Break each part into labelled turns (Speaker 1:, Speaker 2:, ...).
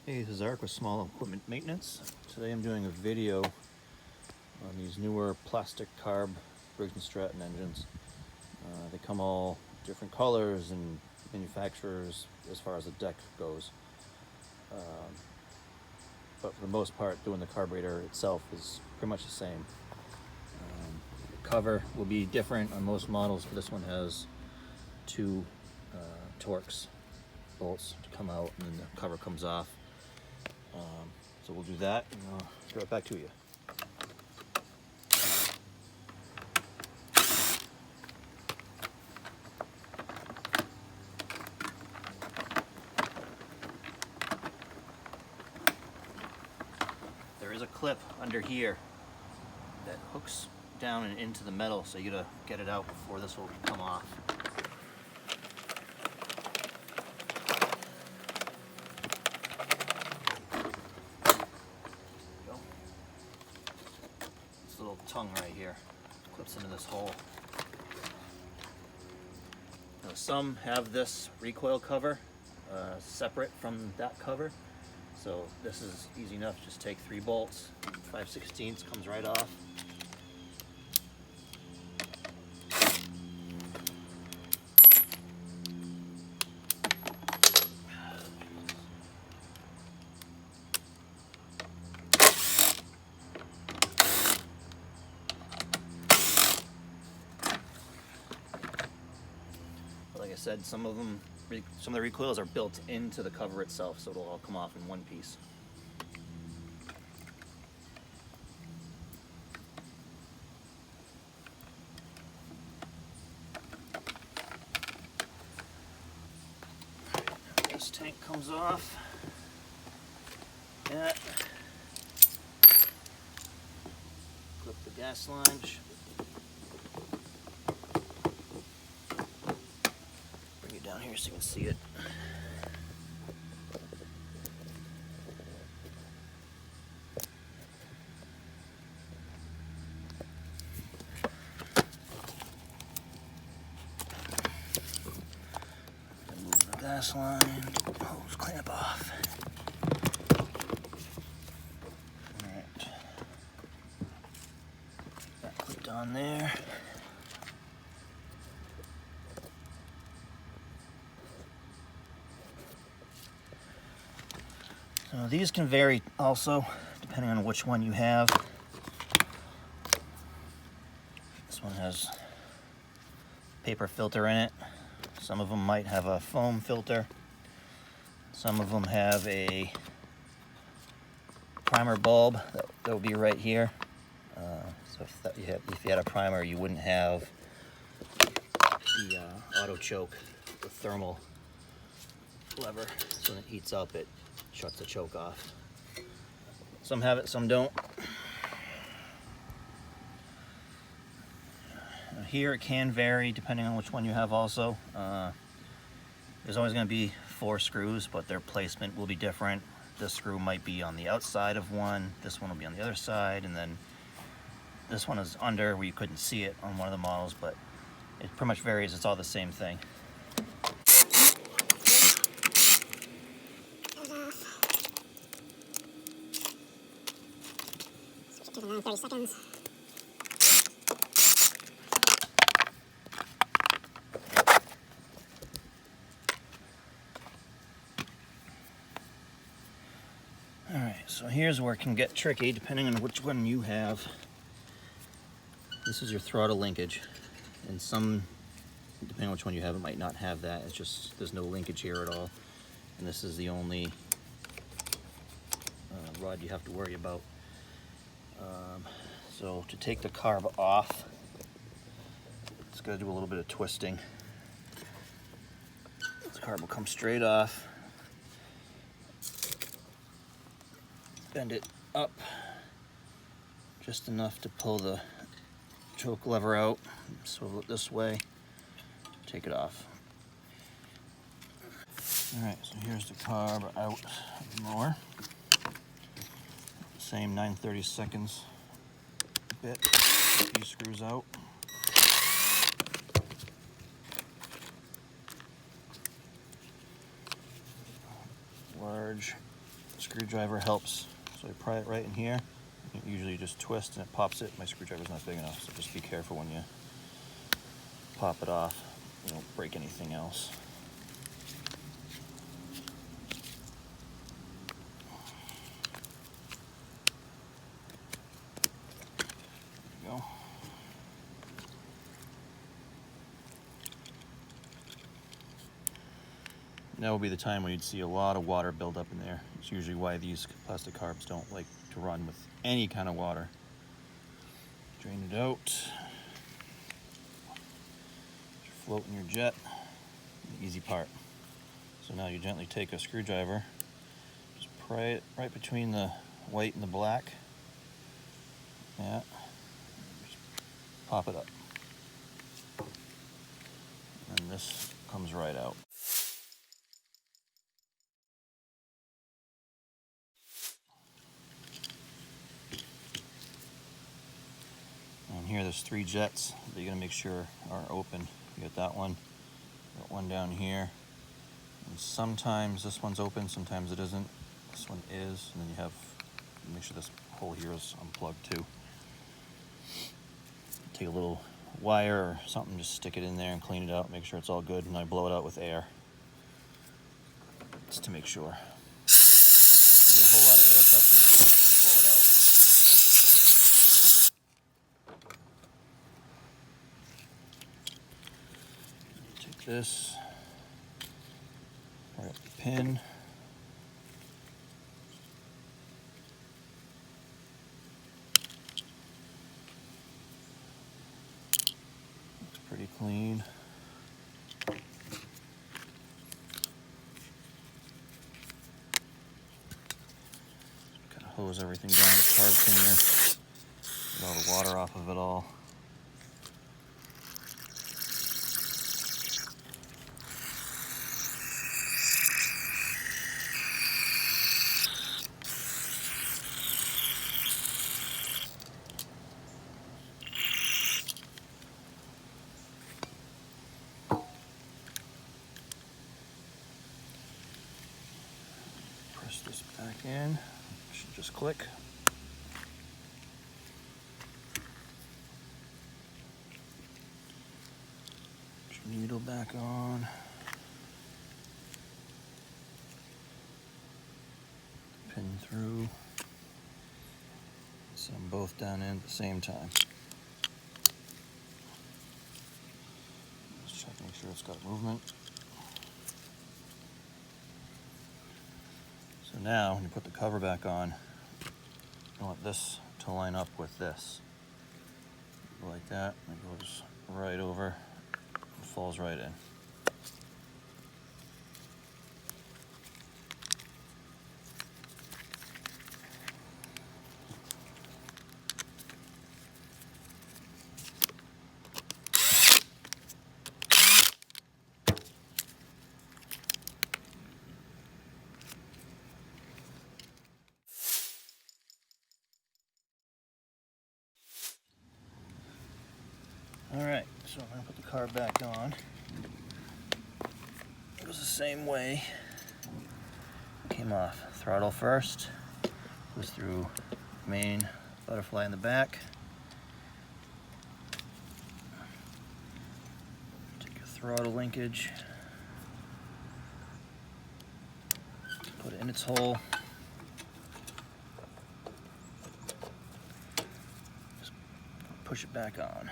Speaker 1: Hey, this is Eric with Small Equipment Maintenance. Today I'm doing a video on these newer plastic carb Briggs and Stratton engines. They come all different colors and manufacturers as far as the deck goes. But for the most part, doing the carburetor itself is pretty much the same. The cover will be different on most models, but this one has two Torx bolts to come out, and then the cover comes off. So we'll do that, and I'll get right back to you. There is a clip under here that hooks down and into the metal, so you gotta get it out before this will come off. Little tongue right here clips into this hole. Now, some have this recoil cover separate from that cover, so this is easy enough. Just take 3 bolts, 5/16 comes right off. Like I said, some of the recoils are built into the cover itself, so it'll all come off in one piece. This tank comes off. That. Clip the gas line. Down here so you can see it. Move the gas line, hose clamp off. Alright. That clipped on there. So these can vary also, depending on which one you have. This one has paper filter in it. Some of them might have a foam filter. Some of them have a primer bulb that will be right here. So if you had a primer, you wouldn't have the auto choke, the thermal lever. So when it heats up, it shuts the choke off. Some have it, some don't. Here it can vary depending on which one you have also. There's always going to be 4 screws, but their placement will be different. This screw might be on the outside of one, this one will be on the other side, and then this one is under where you couldn't see it on one of the models, but it pretty much varies. It's all the same thing.
Speaker 2: Give it around 30 seconds.
Speaker 1: Alright, so here's where it can get tricky depending on which one you have. This is your throttle linkage, and some, depending on which one you have, it might not have that. It's just, there's no linkage here at all. And this is the only rod you have to worry about. So to take the carb off, it's got to do a little bit of twisting. The carb will come straight off. Bend it up just enough to pull the choke lever out. Swivel it this way. Take it off. Alright, so here's the carb out of the mower. Same 9/32 bit. These screws out. Large Screwdriver helps. So I pry it right in here. You usually just twist and it pops it. My screwdriver's not big enough, so just be careful when you pop it off. You don't break anything else. There you go. Now will be the time when you'd see a lot of water build up in there. It's usually why these plastic carbs don't like to run with any kind of water. Drain it out. Float in your jet. The easy part. So now you gently take a screwdriver, just pry it right between the white and the black. Yeah. Just pop it up. And this comes right out. And here there's 3 jets that you're gonna make sure are open. You got that one, got one down here. And sometimes this one's open, sometimes it isn't. This one is, and then you have, make sure this hole here is unplugged too. Take a little wire or something, just stick it in there and clean it out, make sure it's all good, and I blow it out with air. Just to make sure. There's a whole lot of air pressure, you don't have to blow it out. Take this, right up the pin. Looks pretty clean. Kind of hose everything down with carb cleaner. Get all the water off of it all. Press this back in. It should just click. Put your needle back on. Pin through. Set them both down in at the same time. Just check to make sure it's got movement. So now, when you put the cover back on, you want this to line up with this. Go like that, and it goes right over, and falls right in. Alright, so I'm going to put the carb back on. It goes the same way. Came off. Throttle first. Goes through main butterfly in the back. Take your throttle linkage. Put it in its hole. Just push it back on.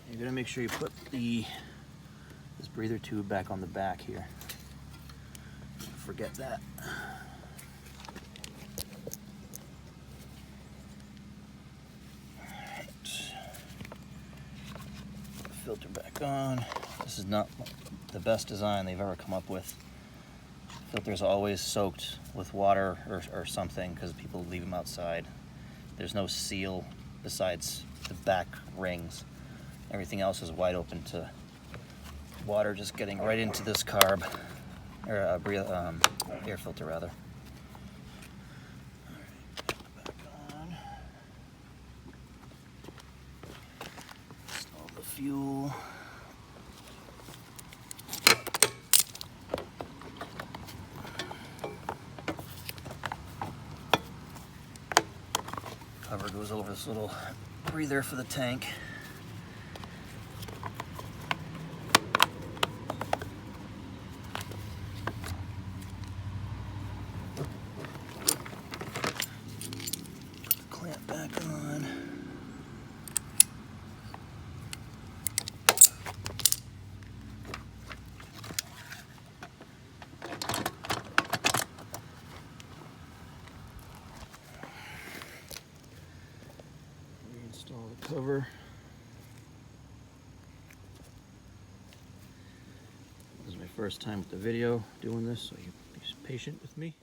Speaker 1: You're gonna make sure you put this breather tube back on the back here. Forget that. back on. This is not the best design they've ever come up with. Filter's always soaked with water or something because people leave them outside. There's no seal besides the back rings. Everything else is wide open to water just getting right into this carb, or air filter rather. Back on. Install the fuel. Cover goes over this little breather for the tank. Put the clamp back on. Reinstall the cover. This is my first time with the video doing this, so you be patient with me.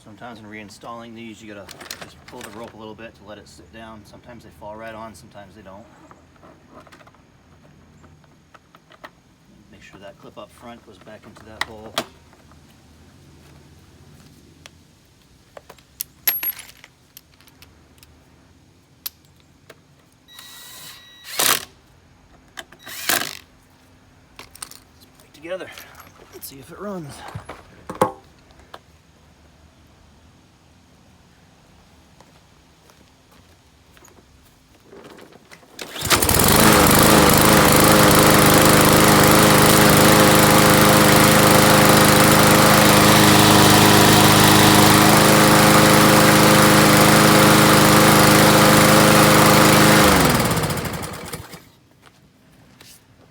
Speaker 1: Sometimes when reinstalling these, you gotta just pull the rope a little bit to let it sit down. Sometimes they fall right on, sometimes they don't. Make sure that clip up front goes back into that hole. Let's put it together. Let's see if it runs.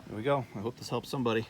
Speaker 1: There we go. I hope this helps somebody.